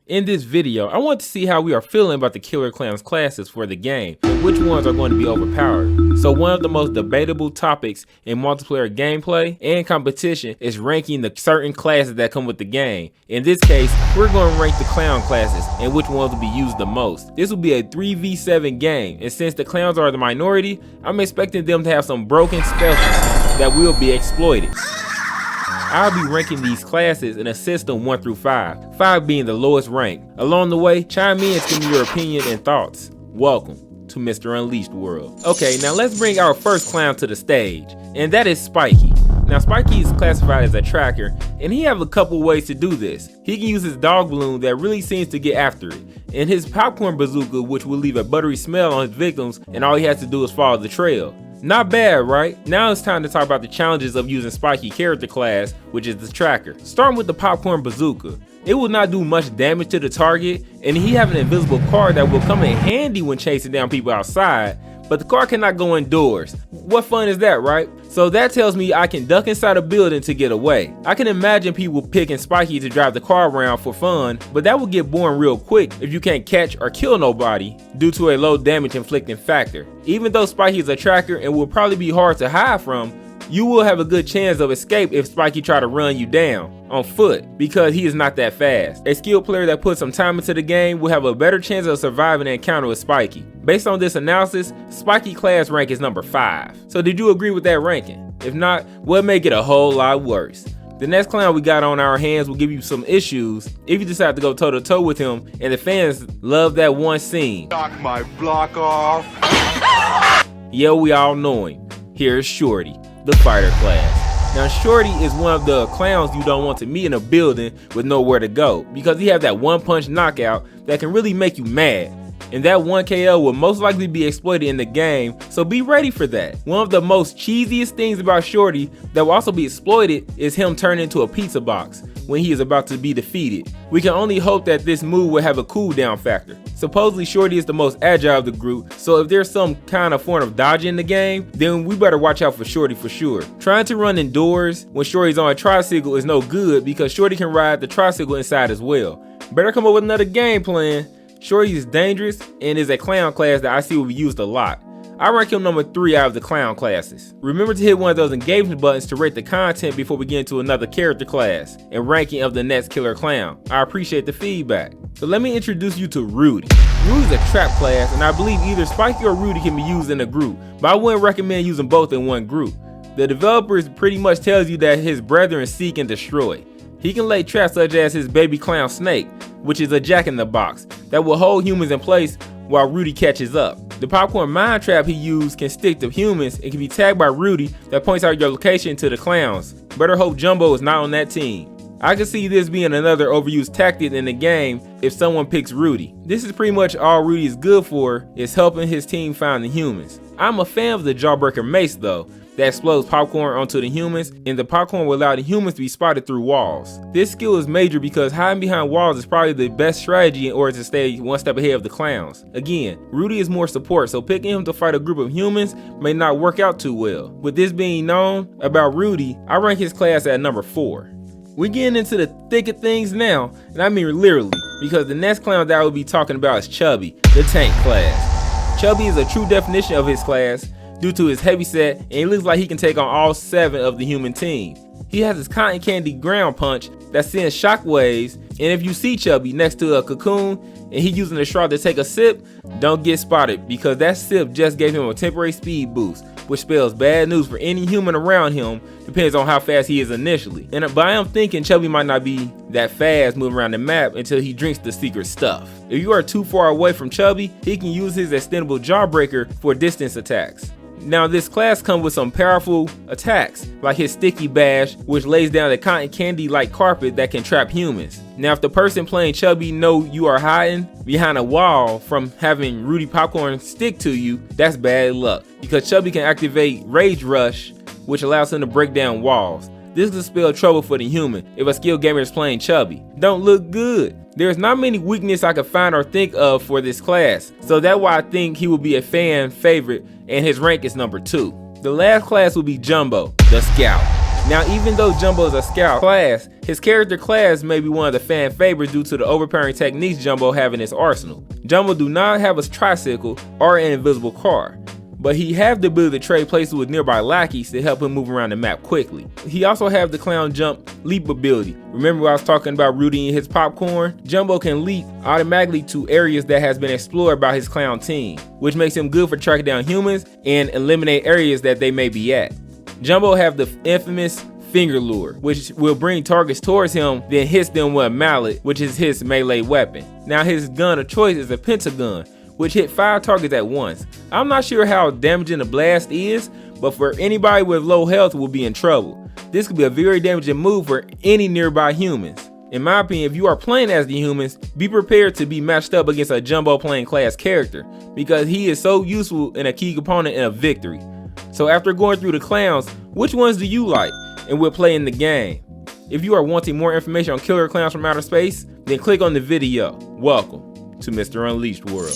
In this video, I want to see how we are feeling about the Killer Klowns classes for the game, and which ones are going to be overpowered. So one of the most debatable topics in multiplayer gameplay and competition is ranking the certain classes that come with the game. In this case, we're going to rank the clown classes and which ones will be used the most. This will be a 3v7 game, and since the clowns are the minority, I'm expecting them to have some broken specials that will be exploited. I'll be ranking these classes in a system 1 through 5, 5 being the lowest rank. Along the way, chime in and give me your opinion and thoughts. Welcome to Mr. Unleashed World. Okay, now let's bring our first clown to the stage, and that is Spikey. Now Spikey is classified as a tracker, and he have a couple ways to do this. He can use his dog balloon that really seems to get after it, and his popcorn bazooka, which will leave a buttery smell on his victims, and all he has to do is follow the trail. Not bad, right? Now it's time to talk about the challenges of using Spikey character class, which is the tracker. Starting with the popcorn bazooka. It will not do much damage to the target, and he have an invisible car that will come in handy when chasing down people outside, but the car cannot go indoors. What fun is that, right? So that tells me I can duck inside a building to get away. I can imagine people picking Spikey to drive the car around for fun, but that will get boring real quick if you can't catch or kill nobody due to a low damage inflicting factor. Even though Spikey is a tracker and will probably be hard to hide from, you will have a good chance of escape if Spikey try to run you down on foot because he is not that fast. A skilled player that puts some time into the game will have a better chance of surviving an encounter with Spikey. Based on this analysis, Spikey Class rank is number 5. So did you agree with that ranking? If not, we'll make it a whole lot worse. The next clown we got on our hands will give you some issues if you decide to go toe to toe with him, and the fans love that one scene. Knock my block off. Yeah, we all know him. Here's Shorty, the fighter class. Now Shorty is one of the clowns you don't want to meet in a building with nowhere to go because he has that one punch knockout that can really make you mad. And that 1 KO will most likely be exploited in the game, so be ready for that. One of the most cheesiest things about Shorty that will also be exploited is him turning into a pizza box when he is about to be defeated. We can only hope that this move will have a cooldown factor. Supposedly Shorty is the most agile of the group, so if there's some kind of form of dodging in the game, then we better watch out for Shorty for sure. Trying to run indoors when Shorty's on a tricycle is no good because Shorty can ride the tricycle inside as well. Better come up with another game plan. Shorty is dangerous and is a clown class that I see will be used a lot. I rank him number 3 out of the clown classes. Remember to hit one of those engagement buttons to rate the content before we get into another character class and ranking of the next killer clown. I appreciate the feedback. So let me introduce you to Rudy. Rudy's a trap class, and I believe either Spikey or Rudy can be used in a group, but I wouldn't recommend using both in one group. The developers pretty much tells you that his brethren seek and destroy. He can lay traps such as his baby clown Snake, which is a jack-in-the-box that will hold humans in place while Rudy catches up. The popcorn mine trap he used can stick to humans and can be tagged by Rudy that points out your location to the clowns. Better hope Jumbo is not on that team. I can see this being another overused tactic in the game if someone picks Rudy. This is pretty much all Rudy is good for, is helping his team find the humans. I'm a fan of the Jawbreaker mace though, that explodes popcorn onto the humans, and the popcorn will allow the humans to be spotted through walls. This skill is major because hiding behind walls is probably the best strategy in order to stay one step ahead of the clowns. Again, Rudy is more support, so picking him to fight a group of humans may not work out too well. With this being known about Rudy, I rank his class at number 4. We're getting into the thick of things now, and I mean literally, because the next clown that I will be talking about is Chubby, the tank class. Chubby is a true definition of his class due to his heavy set, and he looks like he can take on all 7 of the human team. He has his cotton candy ground punch that sends shockwaves, and if you see Chubby next to a cocoon and he using a straw to take a sip, don't get spotted because that sip just gave him a temporary speed boost, which spells bad news for any human around him, depends on how fast he is initially. But I am thinking Chubby might not be that fast moving around the map until he drinks the secret stuff. If you are too far away from Chubby, he can use his extendable jawbreaker for distance attacks. Now this class comes with some powerful attacks, like his sticky bash, which lays down a cotton candy like carpet that can trap humans. Now if the person playing Chubby know you are hiding behind a wall from having Rudy popcorn stick to you, that's bad luck, because Chubby can activate Rage Rush, which allows him to break down walls. This could spell trouble for the human if a skilled gamer is playing Chubby. Don't look good. There's not many weaknesses I could find or think of for this class, so that's why I think he will be a fan favorite and his rank is number 2. The last class will be Jumbo, the Scout. Now, even though Jumbo is a scout class, his character class may be one of the fan favorites due to the overpowering techniques Jumbo have in his arsenal. Jumbo do not have a tricycle or an invisible car, but he have the ability to trade places with nearby lackeys to help him move around the map quickly. He also have the clown jump leap ability. Remember when I was talking about Rudy and his popcorn? Jumbo can leap automatically to areas that has been explored by his clown team, which makes him good for tracking down humans and eliminate areas that they may be at. Jumbo have the infamous finger lure, which will bring targets towards him, then hits them with a mallet, which is his melee weapon. Now his gun of choice is a pentagon, which hit 5 targets at once. I'm not sure how damaging the blast is, but for anybody with low health will be in trouble. This could be a very damaging move for any nearby humans. In my opinion, if you are playing as the humans, be prepared to be matched up against a Jumbo playing class character, because he is so useful and a key component in a victory. So after going through the clowns, which ones do you like and will play in the game? If you are wanting more information on Killer Klowns from Outer Space, then click on the video. Welcome to Mr. Unleashed World.